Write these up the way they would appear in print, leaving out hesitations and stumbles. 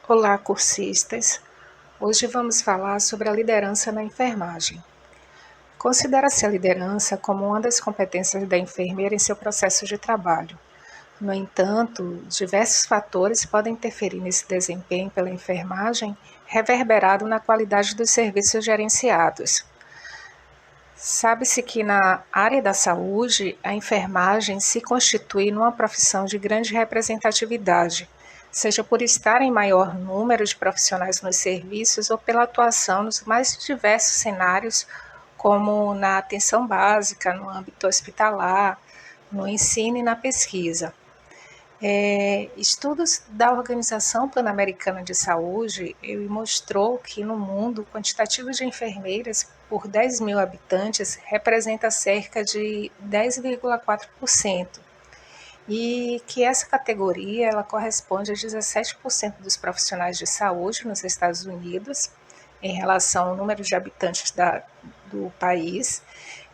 Olá, cursistas! Hoje vamos falar sobre a liderança na enfermagem. Considera-se a liderança como uma das competências da enfermeira em seu processo de trabalho. No entanto, diversos fatores podem interferir nesse desempenho pela enfermagem, reverberado na qualidade dos serviços gerenciados. Sabe-se que na área da saúde, a enfermagem se constitui numa profissão de grande representatividade, seja por estar em maior número de profissionais nos serviços ou pela atuação nos mais diversos cenários, como na atenção básica, no âmbito hospitalar, no ensino e na pesquisa. Estudos da Organização Pan-Americana de Saúde mostrou que no mundo o quantitativo de enfermeiras por 10 mil habitantes representa cerca de 10,4%, e que essa categoria ela corresponde a 17% dos profissionais de saúde nos Estados Unidos, em relação ao número de habitantes do país.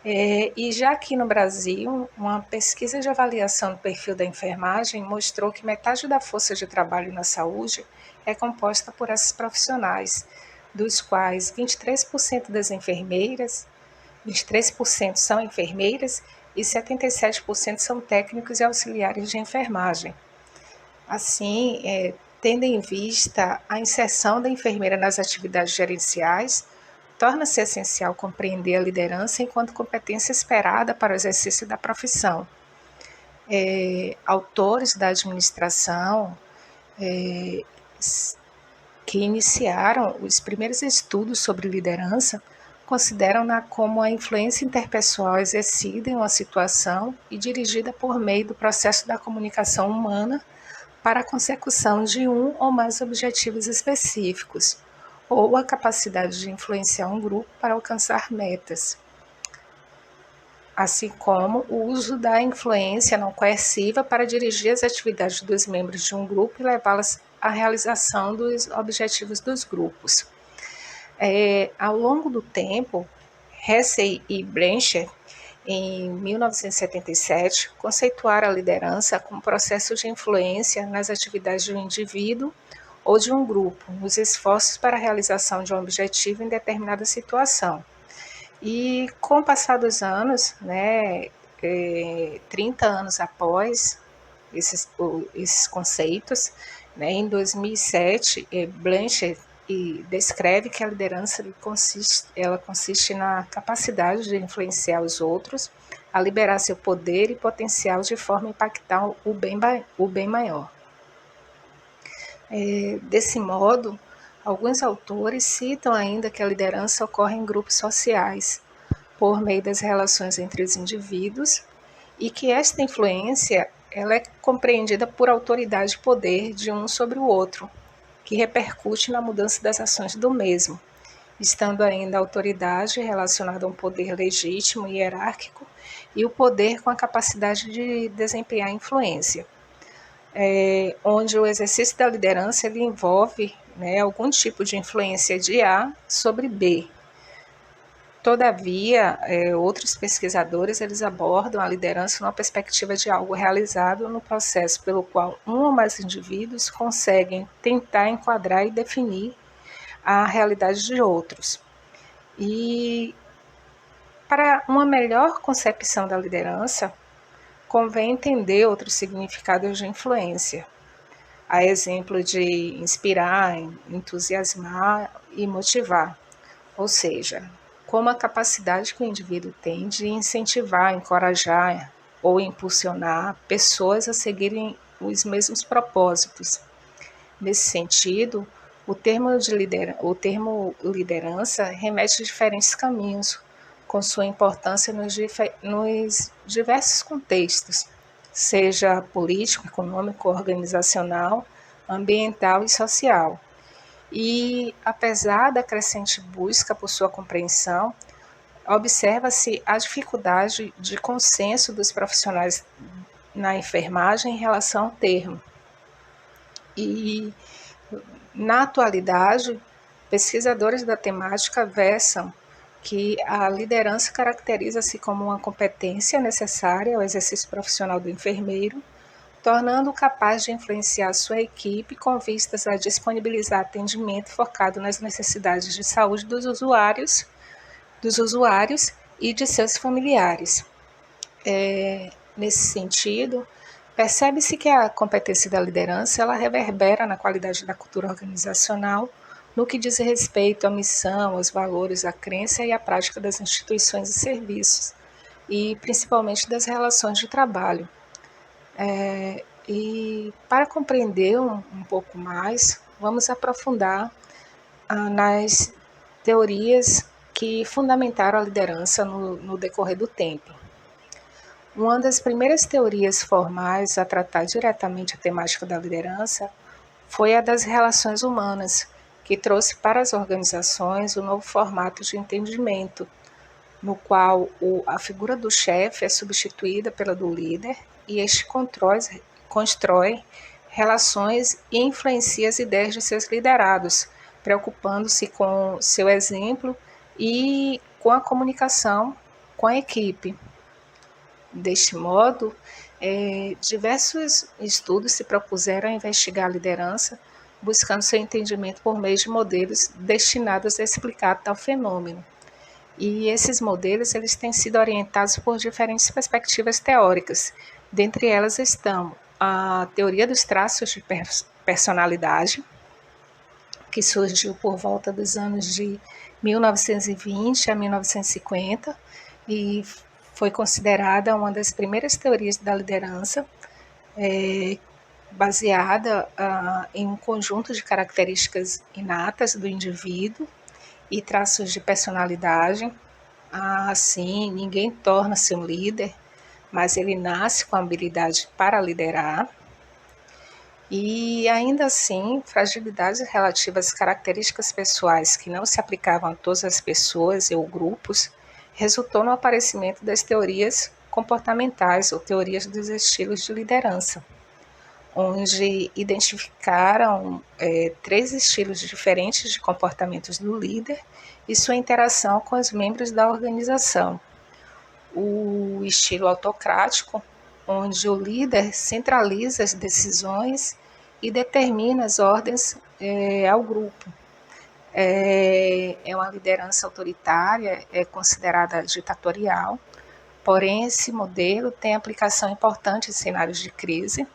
E já aqui no Brasil, uma pesquisa de avaliação do perfil da enfermagem mostrou que metade da força de trabalho na saúde é composta por esses profissionais, dos quais 23% das enfermeiras, 23% são enfermeiras e 77% são técnicos e auxiliares de enfermagem. Assim, tendo em vista a inserção da enfermeira nas atividades gerenciais, torna-se essencial compreender a liderança enquanto competência esperada para o exercício da profissão. Autores da administração que iniciaram os primeiros estudos sobre liderança consideram-na como a influência interpessoal exercida em uma situação e dirigida por meio do processo da comunicação humana para a consecução de um ou mais objetivos específicos, ou a capacidade de influenciar um grupo para alcançar metas, assim como o uso da influência não coerciva para dirigir as atividades dos membros de um grupo e levá-las à realização dos objetivos dos grupos. Ao longo do tempo, Hessey e Blanchard, em 1977, conceituaram a liderança como processo de influência nas atividades de um indivíduo ou de um grupo, nos esforços para a realização de um objetivo em determinada situação. E com o passar dos anos, 30 anos após esses conceitos, em 2007, Blanchard descreve que a liderança consiste na capacidade de influenciar os outros a liberar seu poder e potencial de forma a impactar o bem maior. Desse modo, alguns autores citam ainda que a liderança ocorre em grupos sociais, por meio das relações entre os indivíduos, e que esta influência ela é compreendida por autoridade e poder de um sobre o outro, que repercute na mudança das ações do mesmo, estando ainda a autoridade relacionada a um poder legítimo e hierárquico e o poder com a capacidade de desempenhar influência. Onde o exercício da liderança ele envolve algum tipo de influência de A sobre B. Todavia, outros pesquisadores eles abordam a liderança numa perspectiva de algo realizado no processo pelo qual um ou mais indivíduos conseguem tentar enquadrar e definir a realidade de outros. E para uma melhor concepção da liderança, convém entender outros significados de influência, a exemplo de inspirar, entusiasmar e motivar, ou seja, como a capacidade que o indivíduo tem de incentivar, encorajar ou impulsionar pessoas a seguirem os mesmos propósitos. Nesse sentido, o termo liderança remete a diferentes caminhos, com sua importância nos diversos contextos, seja político, econômico, organizacional, ambiental e social. E, apesar da crescente busca por sua compreensão, observa-se a dificuldade de consenso dos profissionais na enfermagem em relação ao termo. E, na atualidade, pesquisadores da temática versam que a liderança caracteriza-se como uma competência necessária ao exercício profissional do enfermeiro, tornando-o capaz de influenciar sua equipe com vistas a disponibilizar atendimento focado nas necessidades de saúde dos usuários e de seus familiares. Nesse sentido, percebe-se que a competência da liderança ela reverbera na qualidade da cultura organizacional, no que diz respeito à missão, aos valores, à crença e à prática das instituições e serviços, e principalmente das relações de trabalho. E para compreender um pouco mais, vamos aprofundar nas teorias que fundamentaram a liderança no decorrer do tempo. Uma das primeiras teorias formais a tratar diretamente a temática da liderança foi a das relações humanas, que trouxe para as organizações um novo formato de entendimento, no qual a figura do chefe é substituída pela do líder e este constrói relações e influencia as ideias de seus liderados, preocupando-se com seu exemplo e com a comunicação com a equipe. Deste modo, diversos estudos se propuseram a investigar a liderança, buscando seu entendimento por meio de modelos destinados a explicar tal fenômeno. E esses modelos eles têm sido orientados por diferentes perspectivas teóricas. Dentre elas estão a teoria dos traços de personalidade, que surgiu por volta dos anos de 1920 a 1950 e foi considerada uma das primeiras teorias da liderança, baseada em um conjunto de características inatas do indivíduo e traços de personalidade. Assim, ninguém torna-se um líder, mas ele nasce com a habilidade para liderar. E ainda assim, fragilidades relativas às características pessoais que não se aplicavam a todas as pessoas ou grupos, resultou no aparecimento das teorias comportamentais ou teorias dos estilos de liderança, onde identificaram 3 estilos diferentes de comportamentos do líder e sua interação com os membros da organização. O estilo autocrático, onde o líder centraliza as decisões e determina as ordens ao grupo. É uma liderança autoritária, é considerada ditatorial, porém esse modelo tem aplicação importante em cenários de crise,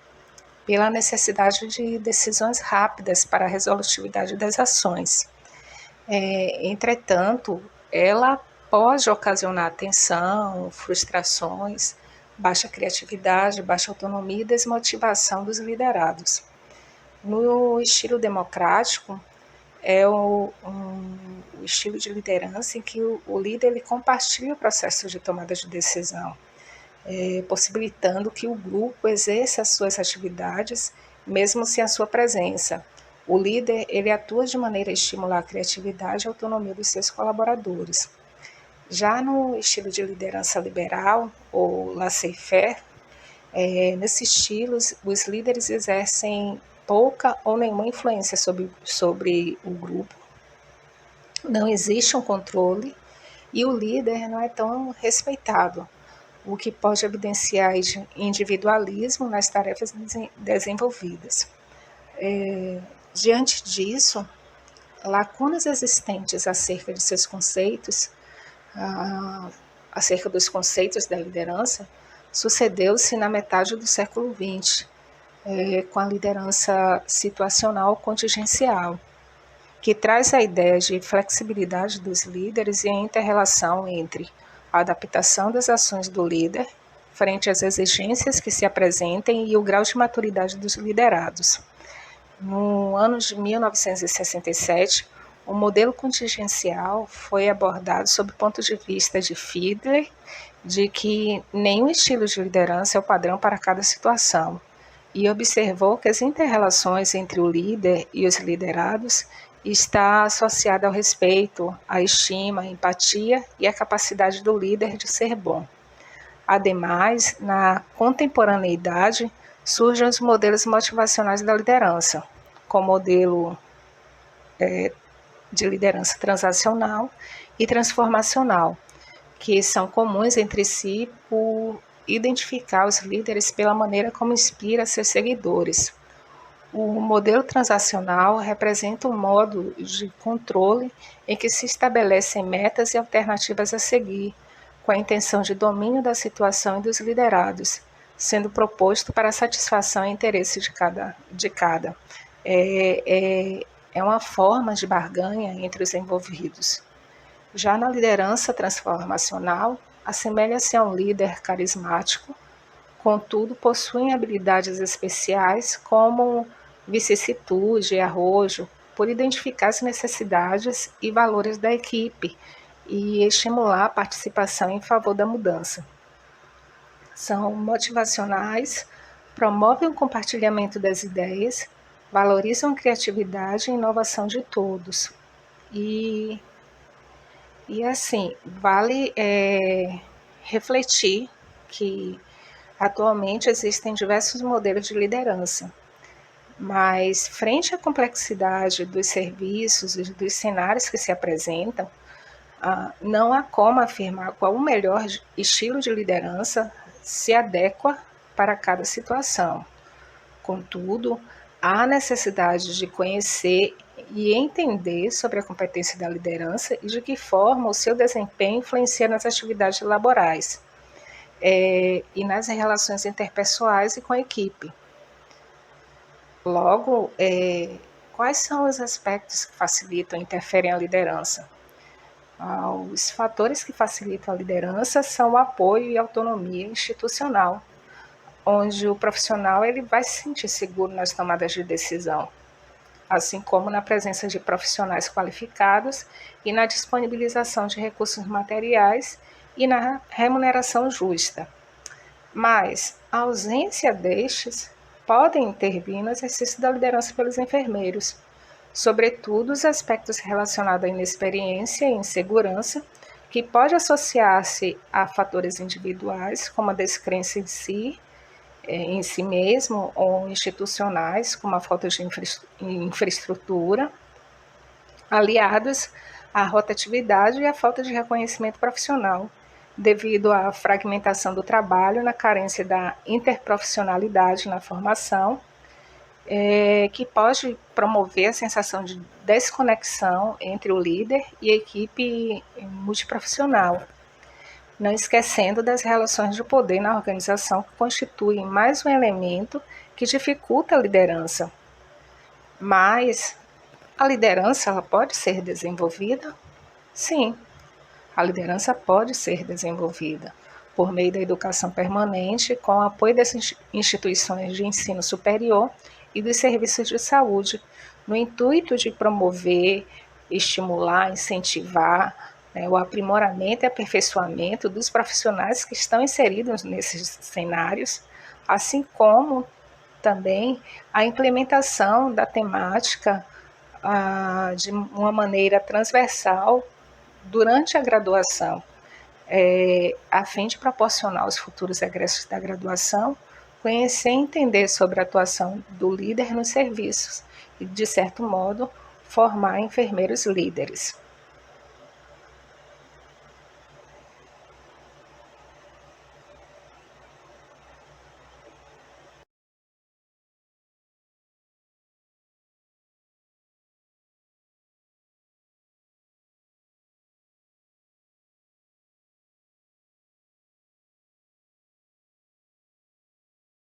pela necessidade de decisões rápidas para a resolutividade das ações. Entretanto, ela pode ocasionar tensão, frustrações, baixa criatividade, baixa autonomia e desmotivação dos liderados. No estilo democrático, é um estilo de liderança em que o líder ele compartilha o processo de tomada de decisão, possibilitando que o grupo exerça as suas atividades, mesmo sem a sua presença. O líder ele atua de maneira a estimular a criatividade e a autonomia dos seus colaboradores. Já no estilo de liderança liberal, ou laissez-faire, nesse estilo, os líderes exercem pouca ou nenhuma influência sobre o grupo. Não existe um controle e o líder não é tão respeitado, o que pode evidenciar individualismo nas tarefas desenvolvidas. Diante disso, lacunas existentes acerca de seus conceitos, acerca dos conceitos da liderança, sucedeu-se na metade do século XX, com a liderança situacional contingencial, que traz a ideia de flexibilidade dos líderes e a inter-relação entre a adaptação das ações do líder frente às exigências que se apresentem e o grau de maturidade dos liderados. No ano de 1967, o modelo contingencial foi abordado sob o ponto de vista de Fiedler, de que nenhum estilo de liderança é o padrão para cada situação, e observou que as inter-relações entre o líder e os liderados está associada ao respeito, à estima, à empatia e à capacidade do líder de ser bom. Ademais, na contemporaneidade, surgem os modelos motivacionais da liderança, com o modelo de liderança transacional e transformacional, que são comuns entre si por identificar os líderes pela maneira como inspira seus seguidores. O modelo transacional representa um modo de controle em que se estabelecem metas e alternativas a seguir, com a intenção de domínio da situação e dos liderados, sendo proposto para a satisfação e interesse de cada. É uma forma de barganha entre os envolvidos. Já na liderança transformacional, assemelha-se a um líder carismático, contudo possuem habilidades especiais como vicissitude e arrojo, por identificar as necessidades e valores da equipe e estimular a participação em favor da mudança. São motivacionais, promovem o compartilhamento das ideias, valorizam a criatividade e inovação de todos. E assim, vale refletir que atualmente existem diversos modelos de liderança, mas frente à complexidade dos serviços e dos cenários que se apresentam, não há como afirmar qual o melhor estilo de liderança se adequa para cada situação. Contudo, há necessidade de conhecer e entender sobre a competência da liderança e de que forma o seu desempenho influencia nas atividades laborais e nas relações interpessoais e com a equipe. Logo, quais são os aspectos que facilitam e interferem a liderança? Os fatores que facilitam a liderança são o apoio e autonomia institucional, onde o profissional ele vai se sentir seguro nas tomadas de decisão, assim como na presença de profissionais qualificados e na disponibilização de recursos materiais e na remuneração justa. Mas a ausência destes podem intervir no exercício da liderança pelos enfermeiros, sobretudo os aspectos relacionados à inexperiência e insegurança, que pode associar-se a fatores individuais, como a descrença em si mesmo, ou institucionais, como a falta de infraestrutura, aliados à rotatividade e à falta de reconhecimento profissional, devido à fragmentação do trabalho, na carência da interprofissionalidade na formação, que pode promover a sensação de desconexão entre o líder e a equipe multiprofissional, não esquecendo das relações de poder na organização, que constituem mais um elemento que dificulta a liderança. Mas a liderança ela pode ser desenvolvida? Sim, a liderança pode ser desenvolvida por meio da educação permanente, com o apoio das instituições de ensino superior e dos serviços de saúde, no intuito de promover, estimular, incentivar o aprimoramento e aperfeiçoamento dos profissionais que estão inseridos nesses cenários, assim como também a implementação da temática de uma maneira transversal durante a graduação, a fim de proporcionar aos futuros egressos da graduação conhecer e entender sobre a atuação do líder nos serviços e, de certo modo, formar enfermeiros líderes.